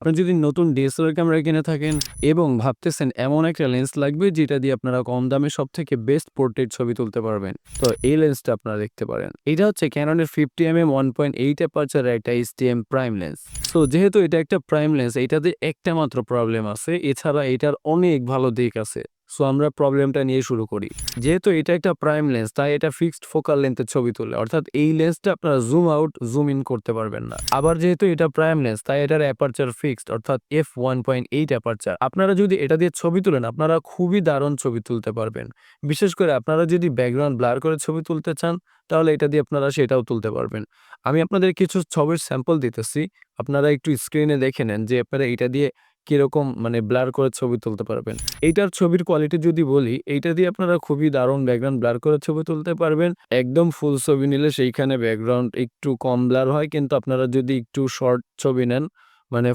আপনি যদি নতুন ডিএসএলআর ক্যামেরা কিনে থাকেন এবং ভাবতেছেন এমন একটা লেন্স লাগবে যেটা দিয়ে আপনারা কম দামে সবথেকে বেস্ট পোর্ট্রেট ছবি তুলতে পারবেন, তো এই লেন্সটা আপনারা দেখতে পারেন। এটা হচ্ছে ক্যাননের 50mm 1.8 অ্যাপারচারের একটা STM প্রাইম লেন্স। সো যেহেতু এটা একটা প্রাইম লেন্স, এটাতে একটা মাত্র প্রবলেম আছে, এছাড়া এটার অনেক ভালো দিক আছে। সো আমরা প্রবলেমটা নিয়ে শুরু করি। যেহেতু এটা একটা প্রাইম লেন্স, তাই এটা ফিক্সড ফোকাল লেন্থের ছবি তোলে, অর্থাৎ এই লেন্সটা আপনারা জুম আউট জুম ইন করতে পারবেন না। আবার যেহেতু এটা প্রাইম লেন্স, তাই এটার অ্যাপারচার ফিক্সড, অর্থাৎ f1.8 অ্যাপারচার। আপনারা যদি এটা দিয়ে ছবি তুলেন, আপনারা খুবই দারুণ ছবি তুলতে পারবেন। বিশেষ করে আপনারা যদি ব্যাকগ্রাউন্ড ব্লার করে ছবি তুলতে চান, তাহলে এটা দিয়ে আপনারা সেটাও তুলতে পারবেন। আমি আপনাদের কিছু ছবির স্যাম্পল দিতেছি, আপনারা একটু স্ক্রিনে দেখে নেন যে আপনারা এটা দিয়ে কিরকম ব্লার করে ছবি তুলতে পারবেন। এইটার ছবির কোয়ালিটি যদি বলি, এইটা দিয়ে আপনারা খুবই দারুণ ব্যাকগ্রাউন্ড ব্লার করে ছবি তুলতে পারবেন। একদম ফুল ছবি নিলে সেইখানে ব্যাকগ্রাউন্ড একটু কম ব্লার হয়, কিন্তু আপনারা যদি একটু শর্ট ছবি নেন,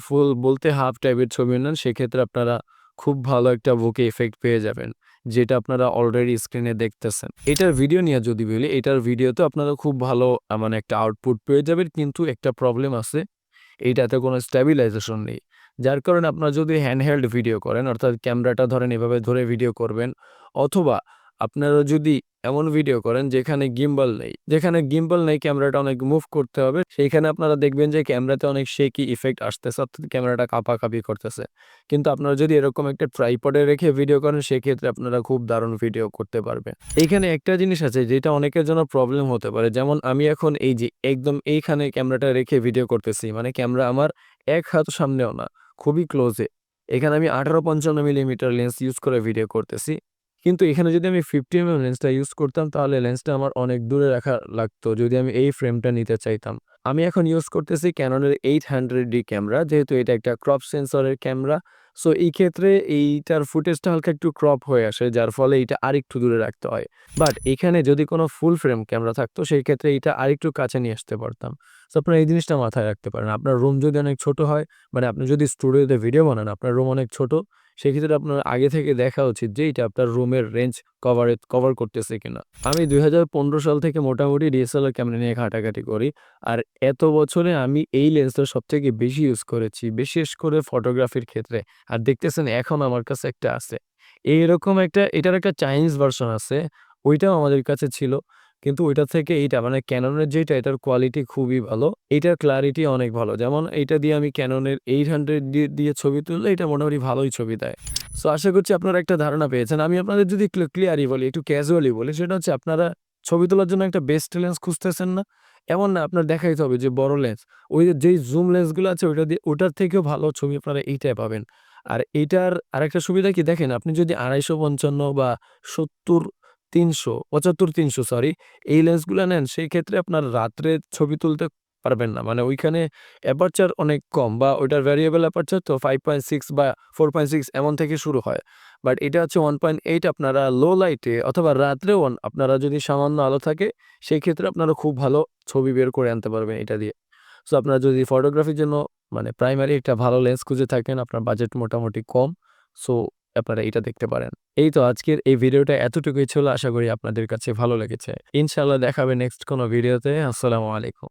ফুল বলতে হাফ টাইপের ছবি নেন, সেক্ষেত্রে আপনারা খুব ভালো একটা বুকে ইফেক্ট পেয়ে যাবেন, যেটা আপনারা অলরেডি স্ক্রিনে দেখতেছেন। এটার ভিডিও নিয়ে যদি বলি, এটার ভিডিওতে আপনারা খুব ভালো একটা আউটপুট পেয়ে যাবেন, কিন্তু একটা প্রবলেম আছে, এইটাতে কোনো স্ট্যাবিলাইজেশন নেই। যার কারণে আপনারা যদি হ্যান্ডহেল্ড ভিডিও করেন, অর্থাৎ ক্যামেরাটা ধরেন এভাবে ধরে ভিডিও করবেন, অথবা আপনারা যদি এমন ভিডিও করেন যেখানে গিম্বল নেই, ক্যামেরাটা অনেক মুভ করতে হবে, সেইখানে আপনারা দেখবেন যে ক্যামেরাতে অনেক শেকি ইফেক্ট আসতেছে, অর্থাৎ ক্যামেরাটা কাঁপাকাঁপি করতেছে। কিন্তু আপনারা যদি এরকম একটা ট্রাইপডে রেখে ভিডিও করেন, সেক্ষেত্রে আপনারা খুব দারুণ ভিডিও করতে পারবেন। এইখানে একটা জিনিস আছে যেটা অনেকের জন্য প্রবলেম হতে পারে, যেমন আমি এখন এই যে একদম এইখানে ক্যামেরাটা রেখে ভিডিও করতেছি, ক্যামেরা আমার এক হাত সামনেও না, খুবই ক্লোজে। এখানে আমি 18-55 মিলিমিটার লেন্স ইউজ করে ভিডিও করতেছি। কিন্তু এখানে যদি আমি 50mm লেন্সটা ইউজ করতাম, তাহলে লেন্সটা আমার অনেক দূরে রাখা লাগতো যদি আমি এই ফ্রেমটা নিতে চাইতাম। আমি এখন ইউজ করতেছি ক্যাননের 800D ক্যামেরা, যেহেতু এটা একটা ক্রপ সেন্সরের ক্যামেরা। সো এই ক্ষেত্রে এইটার ফুটেজটা হালকা একটু ক্রপ হয়ে আসে, যার ফলে এইটা আরেকটু দূরে রাখতে হয়। বাট এখানে যদি কোনো ফুল ফ্রেম ক্যামেরা থাকতো, সেই ক্ষেত্রে এইটা আরেকটু কাছে নিয়ে আসতে পারতাম। সো আপনারা এই জিনিসটা মাথায় রাখতে পারেন। আপনার রুম যদি অনেক ছোট হয়, আপনি যদি স্টুডিওতে ভিডিও বানান, আপনার রুম অনেক ছোট, সেক্ষেত্রে আপনার আগে থেকে দেখা উচিত যে এটা আপনার রুমের রেঞ্জ কভার করতেছে কিনা। আমি 2015 সাল থেকে মোটামুটি ডিএসএলআর ক্যামেরা নিয়ে ঘাটাঘাটি করি। আর এত বছরে আমি এই লেন্সটা সবথেকে বেশি ইউজ করেছি, বিশেষ করে ফটোগ্রাফির ক্ষেত্রে। আর দেখতেছেন এখন আমার কাছে একটা আছে। এইরকম এটার একটা চাইনিজ ভার্সন আছে, ওইটাও আমাদের কাছে ছিল। কিন্তু ওইটা থেকে এইটা ক্যাননের যেটা, এটার কোয়ালিটি খুবই ভালো। এইটার ক্লারিটি অনেক ভালো। যেমন এইটা দিয়ে আমি ক্যাননের 800 দিয়ে ছবি তুললে এটা মোটামুটি ভালোই ছবি দেয়। সো আশা করছি আপনারা একটা ধারণা পেয়েছেন। আমি আপনাদের যদি ক্লিয়ারলি বলি, একটু ক্যাজুয়ালি বলি, সেটা হচ্ছে আপনারা ছবি তোলার জন্য একটা বেস্ট লেন্স খুঁজতেছেন না? এমন না, আপনার দেখাইতে হবে যে বড় লেন্স। ওই যেই জুম লেন্সগুলো আছে ওটার থেকেও ভালো ছবি আপনারা এইটায় পাবেন। আর এইটার আরেকটা সুবিধা কি দেখেন, আপনি যদি 250-55 বা 70-300 75-300 সরি, এই লেন্সগুলা নেন, সেই ক্ষেত্রে আপনার রাত্রে ছবি তুলতে পারবেন না। ওইখানে অ্যাপারচার অনেক কম, বা ওইটার ভ্যারিয়েবল অ্যাপারচার তো 5.6 বা 4.6 এমন থেকে শুরু হয়। বাট এটা হচ্ছে 1.8, আপনারা লো লাইটে অথবা রাত্রেও আপনারা যদি সামান্য আলো থাকে, সেই ক্ষেত্রে আপনারা খুব ভালো ছবি বের করে আনতে পারবেন এটা দিয়ে। সো আপনারা যদি ফটোগ্রাফির জন্য প্রাইমারি একটা ভালো লেন্স খুঁজে থাকেন, আপনার বাজেট মোটামুটি কম, সো আপনারা এটা দেখতে পারেন। এই তো আজকের এই ভিডিওটা এতটুকুই ছিল। আশা করি আপনাদের কাছে ভালো লেগেছে। ইনশাআল্লাহ দেখা হবে নেক্সট কোনো ভিডিওতে। আসসালামু আলাইকুম।